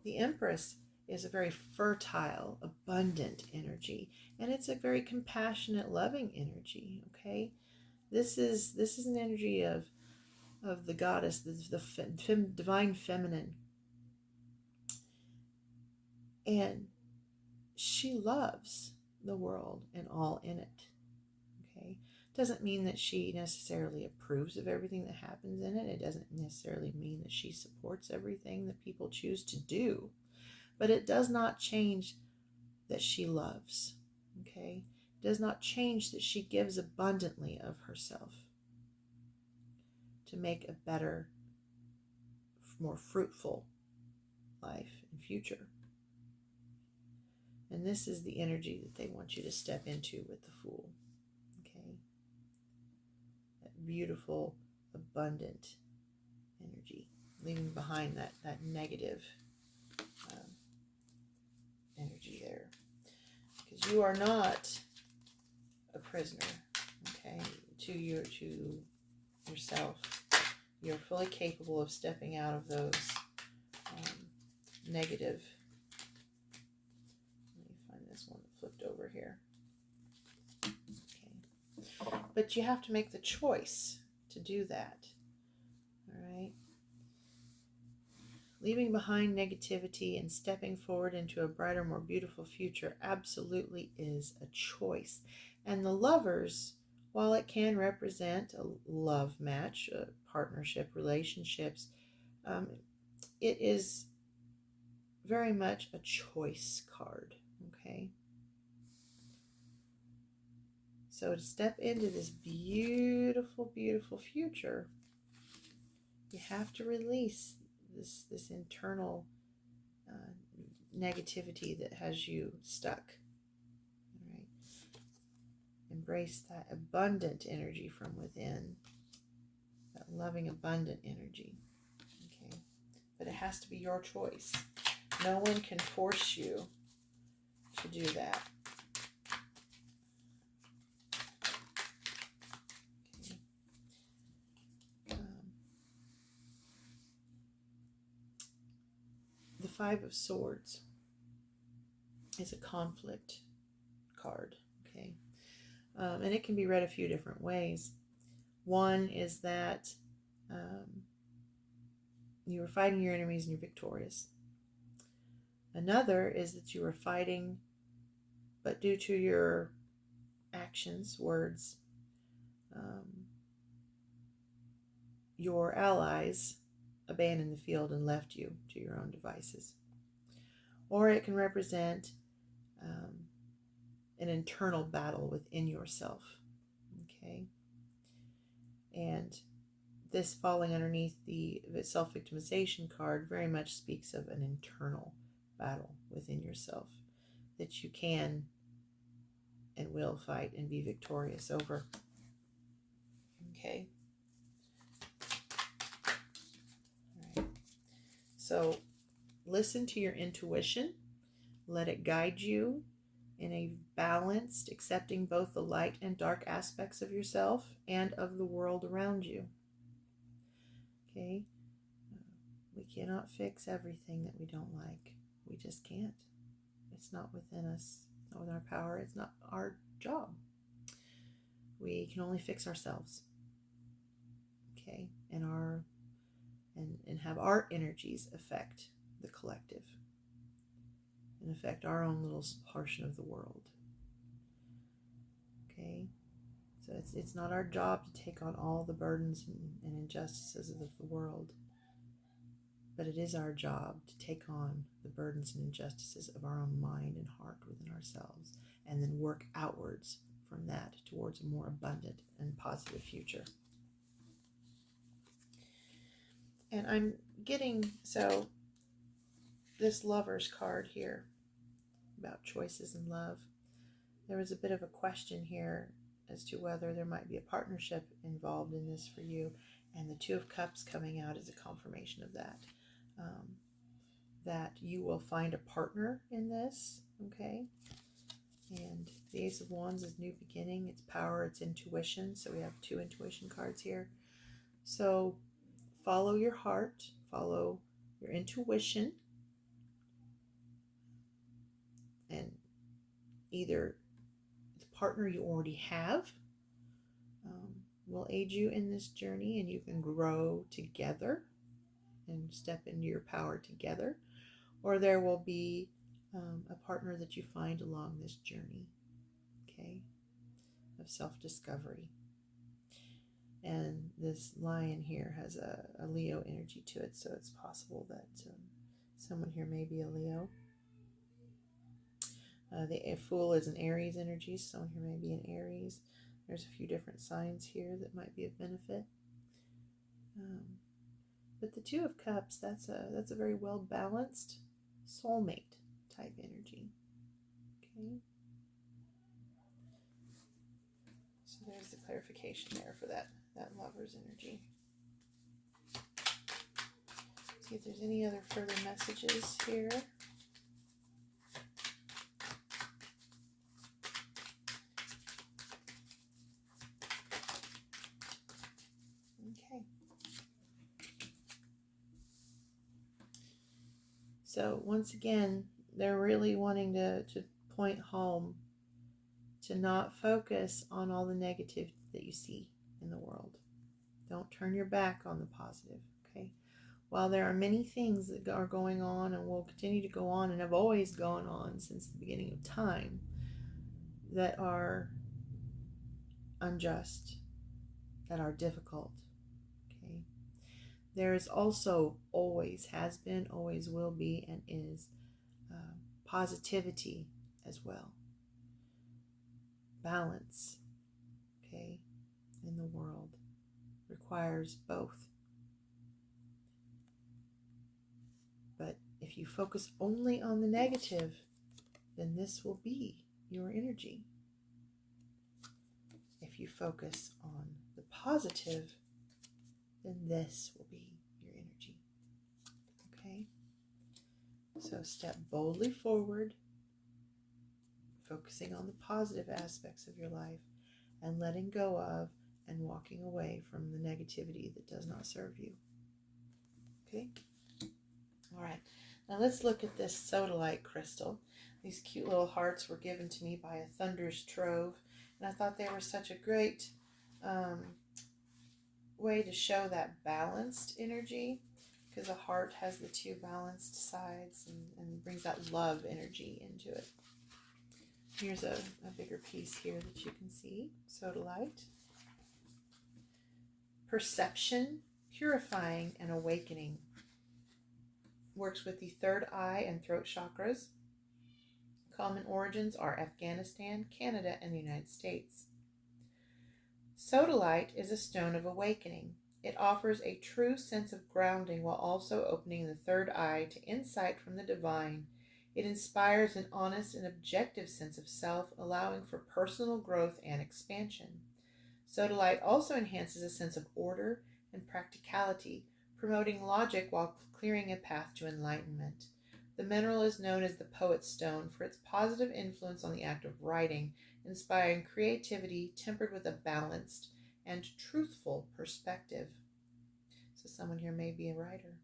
The Empress is a very fertile, abundant energy, and it's a very compassionate, loving energy. Okay, this is an energy of the goddess, the divine feminine. And she loves the world and all in it. Okay, doesn't mean that she necessarily approves of everything that happens in it. It doesn't necessarily mean that she supports everything that people choose to do. But it does not change that she loves. Okay, it does not change that she gives abundantly of herself to make a better, more fruitful life and future. And this is the energy that they want you to step into with the Fool. Okay? That beautiful, abundant energy, leaving behind that negative energy there. Because you are not a prisoner, okay, to yourself. You're fully capable of stepping out of those negative. Let me find this one that flipped over here. Okay. But you have to make the choice to do that. All right. Leaving behind negativity and stepping forward into a brighter, more beautiful future absolutely is a choice. And the Lovers, while it can represent a love match, a partnership, relationships, it is very much a choice card, okay? So to step into this beautiful, beautiful future, you have to release this internal negativity that has you stuck. All right. Embrace that abundant energy from within, that loving, abundant energy. Okay, but it has to be your choice. No one can force you to do that. Okay. The Five of Swords is a conflict card, okay? And it can be read a few different ways. One is that you are fighting your enemies and you're victorious. Another is that you are fighting, but due to your actions, words, your allies abandoned the field and left you to your own devices. Or it can represent an internal battle within yourself. Okay? And this falling underneath the self-victimization card very much speaks of an internal battle within yourself that you can and will fight and be victorious over. Okay? All right. So listen to your intuition. Let it guide you. in a balanced, accepting both the light and dark aspects of yourself and of the world around you. Okay? We cannot fix everything that we don't like. We just can't. It's not within us, it's not within our power, it's not our job. We can only fix ourselves. Okay? And have our energies affect the collective and affect our own little portion of the world. Okay? So it's not our job to take on all the burdens and injustices of the world, but it is our job to take on the burdens and injustices of our own mind and heart within ourselves, and then work outwards from that towards a more abundant and positive future. And I'm getting, so this Lover's card here about choices in love. There was a bit of a question here as to whether there might be a partnership involved in this for you, and the Two of Cups coming out is a confirmation of that. That you will find a partner in this, okay? And the Ace of Wands is new beginning, it's power, it's intuition. So we have 2 intuition cards here. So follow your heart, follow your intuition, and either the partner you already have will aid you in this journey, and you can grow together and step into your power together, or there will be a partner that you find along this journey, okay, of self-discovery. And this lion here has a Leo energy to it, so it's possible that someone here may be a Leo. The Fool is an Aries energy, so someone here may be an Aries. There's a few different signs here that might be of benefit. But the Two of Cups, that's a very well-balanced soulmate type energy. Okay. So there's the clarification there for that Lover's energy. See if there's any other further messages here. Okay. So once again, they're really wanting to point home to not focus on all the negative that you see in the world. Don't turn your back on the positive, okay? While there are many things that are going on and will continue to go on and have always gone on since the beginning of time that are unjust, that are difficult, okay? There is also always has been, always will be, and is positivity as well. Balance, okay, in the world requires both. But if you focus only on the negative, then this will be your energy. If you focus on the positive, then this will be your energy. Okay? So step boldly forward, focusing on the positive aspects of your life and letting go of and walking away from the negativity that does not serve you. Okay? All right. Now let's look at this sodalite crystal. These cute little hearts were given to me by a Thunder's Trove, and I thought they were such a great way to show that balanced energy, because a heart has the 2 balanced sides and brings that love energy into it. Here's a bigger piece here that you can see. Sodalite. Perception, purifying, and awakening. Works with the 3rd eye and throat chakras. Common origins are Afghanistan, Canada, and the United States. Sodalite is a stone of awakening. It offers a true sense of grounding while also opening the 3rd eye to insight from the divine. It inspires an honest and objective sense of self, allowing for personal growth and expansion. Sodalite also enhances a sense of order and practicality, promoting logic while clearing a path to enlightenment. The mineral is known as the poet's stone for its positive influence on the act of writing, inspiring creativity tempered with a balanced and truthful perspective. So someone here may be a writer.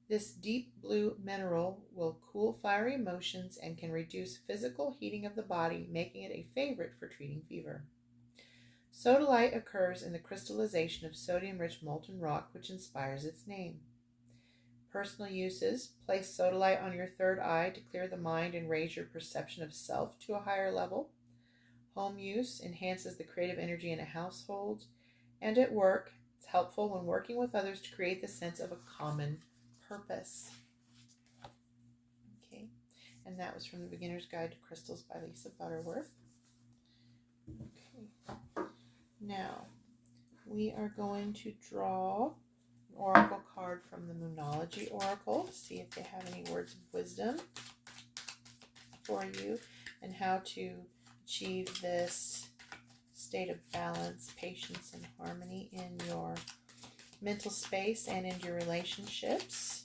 This deep blue mineral will cool fiery emotions and can reduce physical heating of the body, making it a favorite for treating fever. Sodalite occurs in the crystallization of sodium-rich molten rock, which inspires its name. Personal uses: place sodalite on your third eye to clear the mind and raise your perception of self to a higher level. Home use: enhances the creative energy in a household. And at work, it's helpful when working with others to create the sense of a common purpose. Okay, and that was from The Beginner's Guide to Crystals by Lisa Butterworth. Okay, now we are going to draw an oracle card from the Moonology Oracle to see if they have any words of wisdom for you and how to achieve this state of balance, patience, and harmony in your mental space and in your relationships.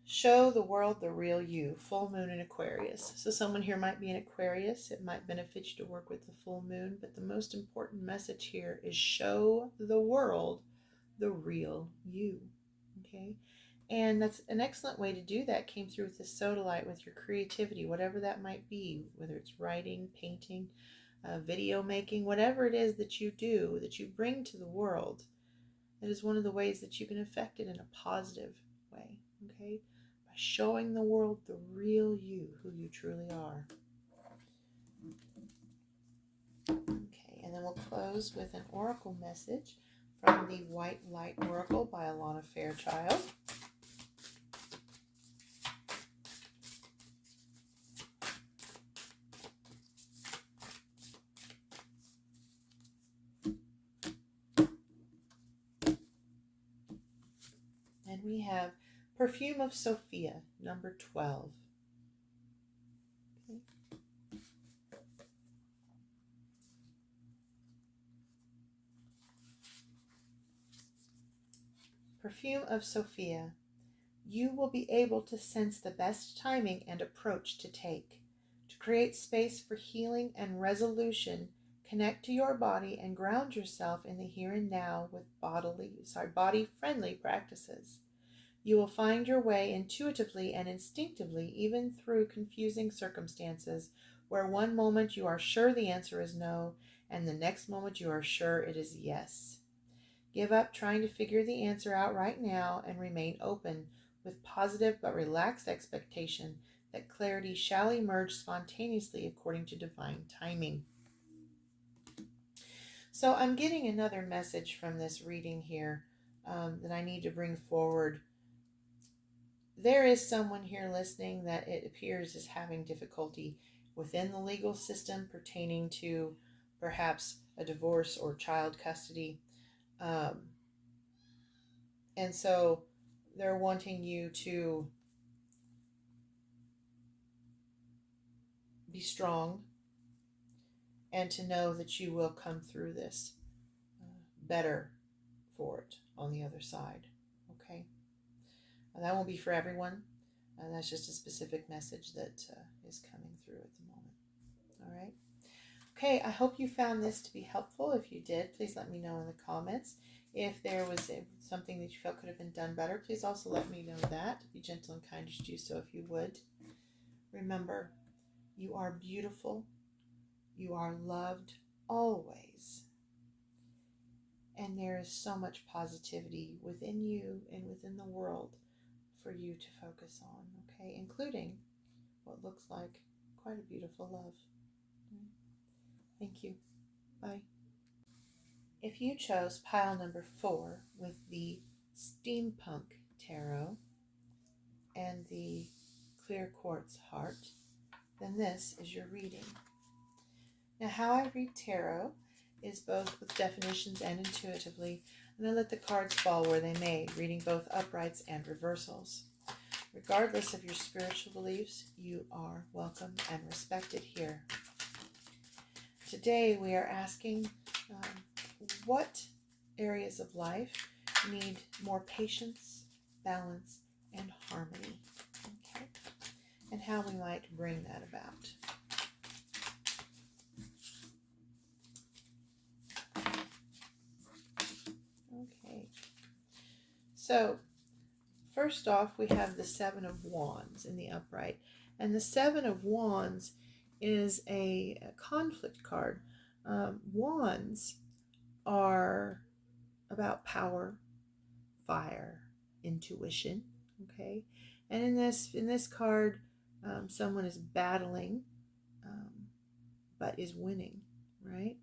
Show the world the real you. Full moon in Aquarius. So someone here might be in Aquarius. It might benefit you to work with the full moon, but the most important message here is show the world the real you. Okay, and that's an excellent way to do that. Came through with the sodalite, with your creativity, whatever that might be, whether it's writing, painting, video making, whatever it is that you do, that you bring to the world. That is one of the ways that you can affect it in a positive way. Okay, by showing the world the real you, who you truly are. Okay, and then we'll close with an oracle message from the White Light Oracle by Alana Fairchild. And we have Perfume of Sophia, number 12. Okay. Perfume of Sophia. You will be able to sense the best timing and approach to take. To create space for healing and resolution, connect to your body and ground yourself in the here and now with body-friendly practices. You will find your way intuitively and instinctively, even through confusing circumstances, where one moment you are sure the answer is no, and the next moment you are sure it is yes. Give up trying to figure the answer out right now and remain open with positive but relaxed expectation that clarity shall emerge spontaneously according to divine timing. So I'm getting another message from this reading here that I need to bring forward. There is someone here listening that it appears is having difficulty within the legal system pertaining to perhaps a divorce or child custody. And so they're wanting you to be strong and to know that you will come through this better for it on the other side. Okay? That won't be for everyone. That's just a specific message that is coming through at the moment. All right? Okay, I hope you found this to be helpful. If you did, please let me know in the comments. If there was something that you felt could have been done better, please also let me know that. Be gentle and kind to do so if you would. Remember, you are beautiful. You are loved always. And there is so much positivity within you and within the world for you to focus on, okay? Including what looks like quite a beautiful love. Thank you. Bye. If you chose pile number 4 with the Steampunk Tarot and the Clear Quartz Heart, then this is your reading. Now, how I read tarot is both with definitions and intuitively, and I let the cards fall where they may, reading both uprights and reversals. Regardless of your spiritual beliefs, you are welcome and respected here. Today we are asking what areas of life need more patience, balance, and harmony, okay? And how we might bring that about. Okay, so first off, we have the Seven of Wands in the upright. And the Seven of Wands is a conflict card. Wands are about power, fire, intuition, okay? And in this card, someone is battling, but is winning, right?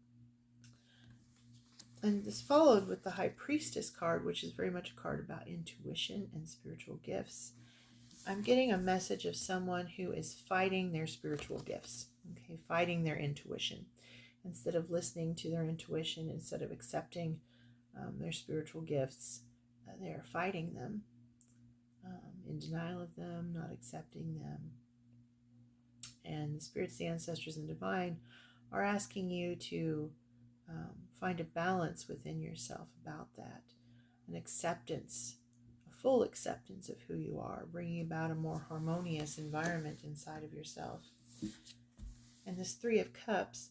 And this followed with the High Priestess card, which is very much a card about intuition and spiritual gifts. I'm getting a message of someone who is fighting their spiritual gifts, okay, fighting their intuition. Instead of listening to their intuition, instead of accepting their spiritual gifts, they are fighting them, in denial of them, not accepting them. And the spirits, the ancestors, and divine are asking you to find a balance within yourself about that, an acceptance, a full acceptance of who you are, bringing about a more harmonious environment inside of yourself. And this Three of Cups,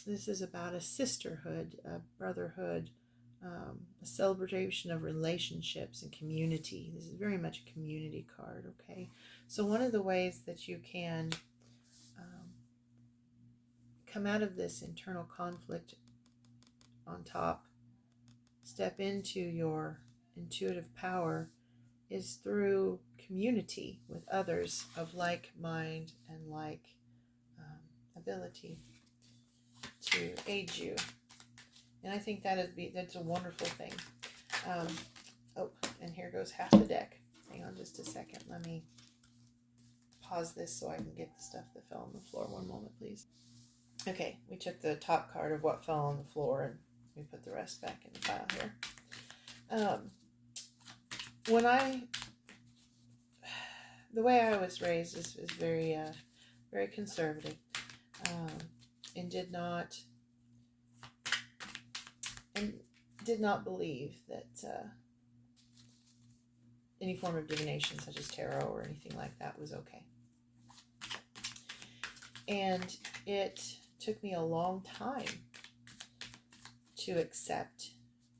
this is about a sisterhood, a brotherhood, a celebration of relationships and community. This is very much a community card, okay? So one of the ways that you can come out of this internal conflict on top, step into your intuitive power, is through community with others of like mind and like ability to aid you. And I think that's a wonderful thing. Oh, and here goes half the deck. Hang on just a second. Let me pause this so I can get the stuff that fell on the floor. One moment, please. Okay, we took the top card of what fell on the floor and we put the rest back in the pile here. The way I was raised is very, very conservative, and did not believe that any form of divination, such as tarot or anything like that, was okay. And it took me a long time to accept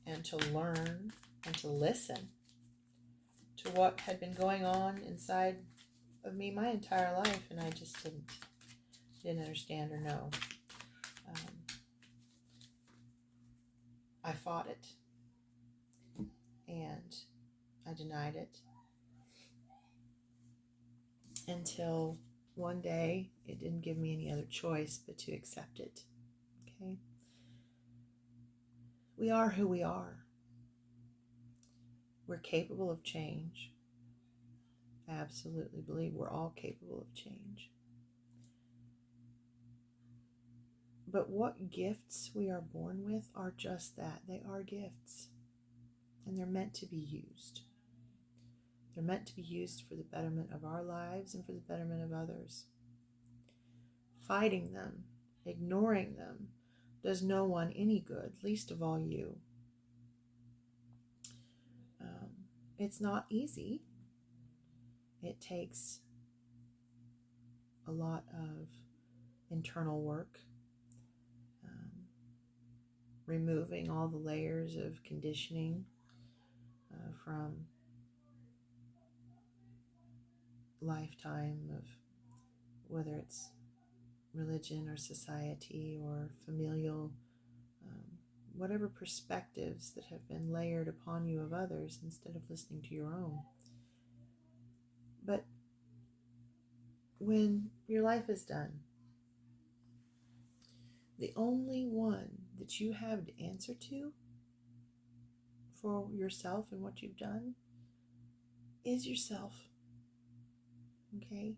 and to learn and to listen to what had been going on inside of me my entire life, and I just didn't understand or know. I fought it, and I denied it until one day it didn't give me any other choice but to accept it. Okay? We are who we are. We're capable of change. I absolutely believe we're all capable of change. But what gifts we are born with are just that. They are gifts. And they're meant to be used. They're meant to be used for the betterment of our lives and for the betterment of others. Fighting them, ignoring them, does no one any good, least of all you. It's not easy. It takes a lot of internal work, removing all the layers of conditioning from lifetime of whether it's religion or society or familial, whatever perspectives that have been layered upon you of others instead of listening to your own. But when your life is done, the only one that you have to answer to for yourself and what you've done is yourself. Okay?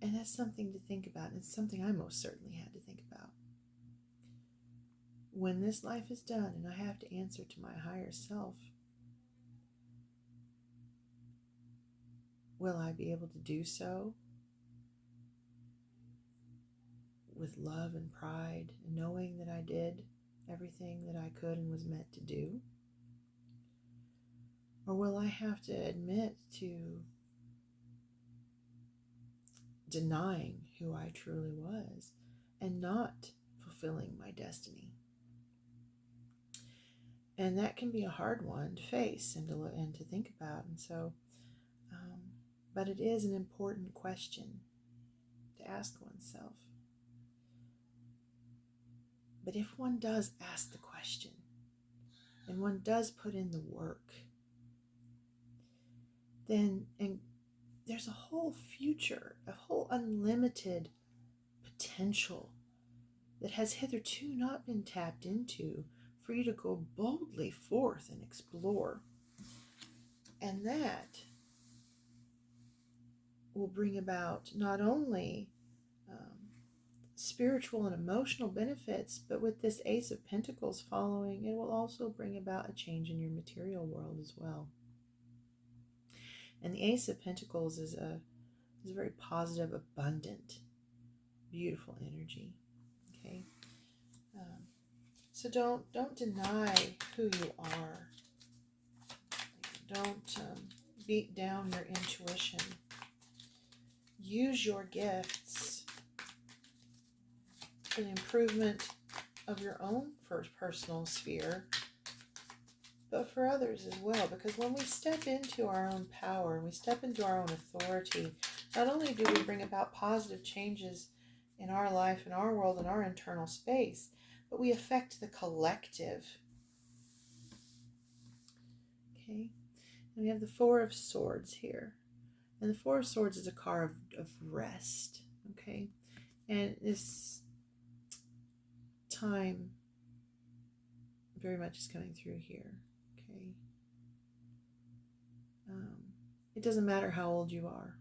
And that's something to think about. And it's something I most certainly had to think about. When this life is done and I have to answer to my higher self, will I be able to do so with love and pride, and knowing that I did everything that I could and was meant to do? Or will I have to admit to denying who I truly was and not fulfilling my destiny? And that can be a hard one to face and to think about. And so, but it is an important question to ask oneself. But if one does ask the question, and one does put in the work, then there's a whole future, a whole unlimited potential that has hitherto not been tapped into for you to go boldly forth and explore. And that will bring about not only spiritual and emotional benefits, but with this Ace of Pentacles following, it will also bring about a change in your material world as well. And the Ace of Pentacles is a very positive, abundant, beautiful energy. Okay, so don't deny who you are. Don't beat down your intuition. Use your gifts for the improvement of your own first personal sphere, but for others as well. Because when we step into our own power and we step into our own authority, not only do we bring about positive changes in our life, in our world, in our internal space, but we affect the collective. Okay, and we have the Four of Swords here. And the Four of Swords is a card of rest. Okay, and this time very much is coming through here. Okay, it doesn't matter how old you are.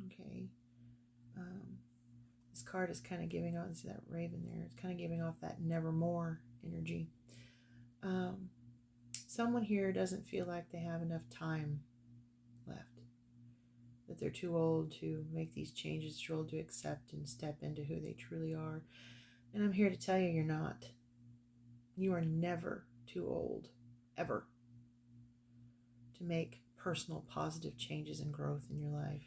Okay, this card is kind of giving off, see that raven there, it's kind of giving off that nevermore energy. Someone here doesn't feel like they have enough time left, that they're too old to make these changes, too old to accept and step into who they truly are. And I'm here to tell you, you're not. You are never too old, ever, to make personal positive changes and growth in your life.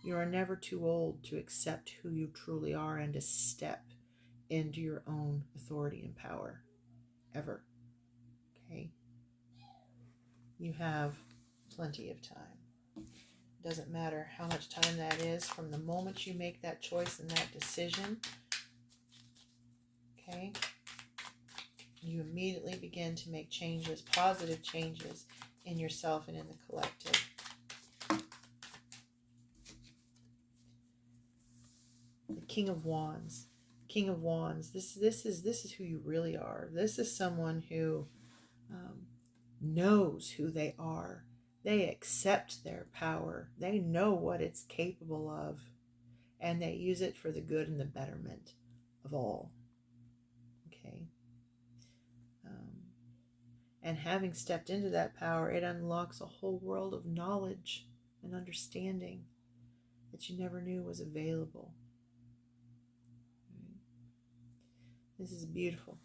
You are never too old to accept who you truly are and to step into your own authority and power, ever. Okay? You have plenty of time. It doesn't matter how much time that is from the moment you make that choice and that decision. Okay? You immediately begin to make changes, positive changes in yourself and in the collective. The King of Wands. King of Wands. This is who you really are. This is someone who knows who they are. They accept their power. They know what it's capable of, and they use it for the good and the betterment of all. Okay. And having stepped into that power, it unlocks a whole world of knowledge and understanding that you never knew was available. This is beautiful,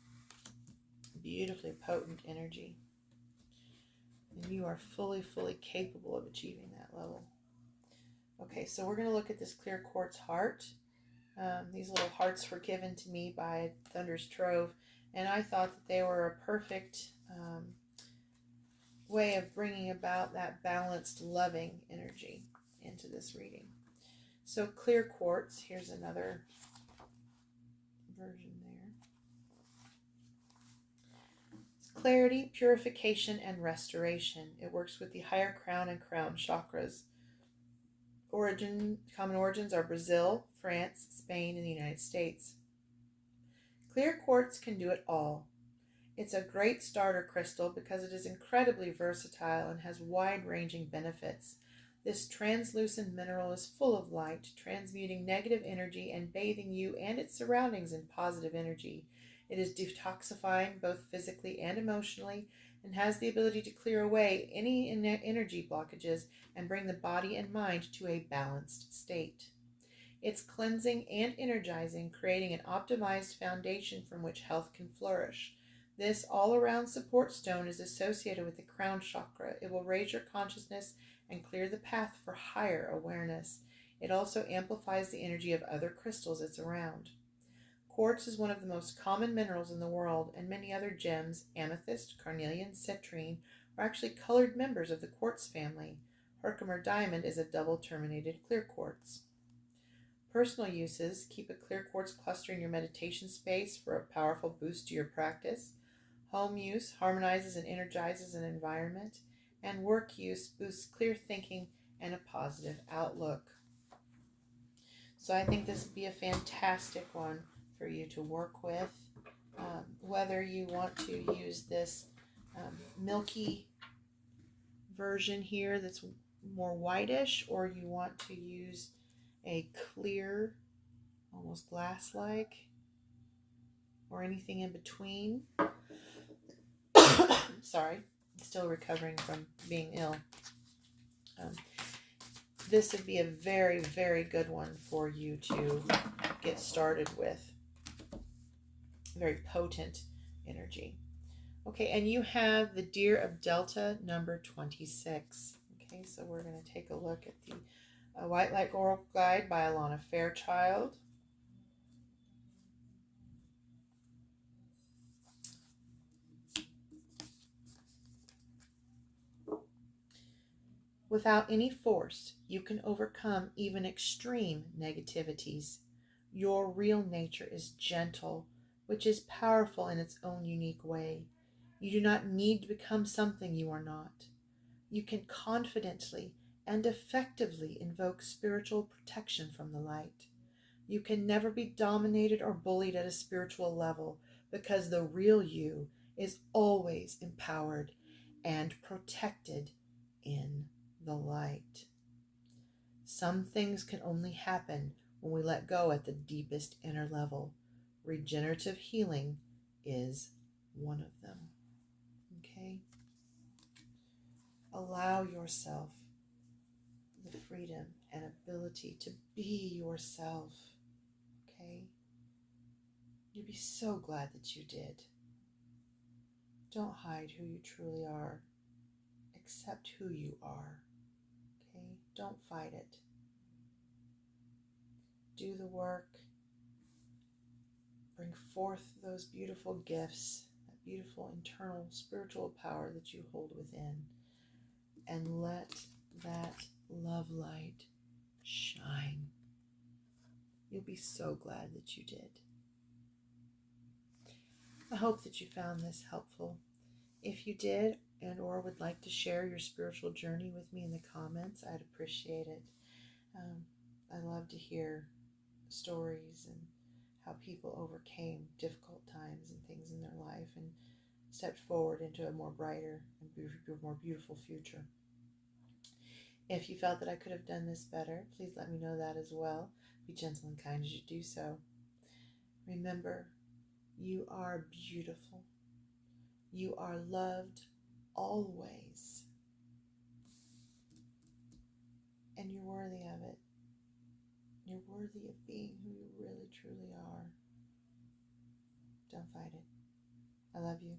beautifully potent energy. And you are fully capable of achieving that level. Okay, so we're going to look at this clear quartz heart. These little hearts were given to me by Thunder's Trove, and I thought that they were a perfect way of bringing about that balanced, loving energy into this reading. So clear quartz, here's another version there. It's clarity, purification, and restoration. It works with the higher crown and crown chakras. Common origins are Brazil, France, Spain, and the United States. Clear quartz can do it all. It's a great starter crystal because it is incredibly versatile and has wide-ranging benefits. This translucent mineral is full of light, transmuting negative energy and bathing you and its surroundings in positive energy. It is detoxifying both physically and emotionally, and has the ability to clear away any energy blockages and bring the body and mind to a balanced state. It's cleansing and energizing, creating an optimized foundation from which health can flourish. This all-around support stone is associated with the crown chakra. It will raise your consciousness and clear the path for higher awareness. It also amplifies the energy of other crystals it's around. Quartz is one of the most common minerals in the world, and many other gems, amethyst, carnelian, citrine, are actually colored members of the quartz family. Herkimer diamond is a double-terminated clear quartz. Personal uses: keep a clear quartz cluster in your meditation space for a powerful boost to your practice. Home use harmonizes and energizes an environment. And work use boosts clear thinking and a positive outlook. So I think this would be a fantastic one for you to work with. Whether you want to use this milky version here that's more whitish, or you want to use a clear, almost glass-like, or anything in between. Sorry, still recovering from being ill. This would be a very, very good one for you to get started with. Very potent energy. Okay, and you have the Deer of Delta number 26. Okay, so we're going to take a look at the White Light Oracle Guide by Alana Fairchild. Without any force, you can overcome even extreme negativities. Your real nature is gentle, which is powerful in its own unique way. You do not need to become something you are not. You can confidently and effectively invoke spiritual protection from the light. You can never be dominated or bullied at a spiritual level, because the real you is always empowered and protected in the light. Some things can only happen when we let go at the deepest inner level. Regenerative healing is one of them. Okay? Allow yourself the freedom and ability to be yourself. Okay? You'll be so glad that you did. Don't hide who you truly are. Accept who you are. Okay? Don't fight it. Do the work. Bring forth those beautiful gifts, that beautiful internal spiritual power that you hold within, and let that love light shine. You'll be so glad that you did. I hope that you found this helpful. If you did, and or would like to share your spiritual journey with me in the comments, I'd appreciate it. I love to hear stories and how people overcame difficult times and things in their life and stepped forward into a more brighter and more beautiful future. If you felt that I could have done this better, please let me know that as well. Be gentle and kind as you do so. Remember, you are beautiful. You are loved always. And you're worthy of it. You're worthy of being who you really, truly are. Don't fight it. I love you.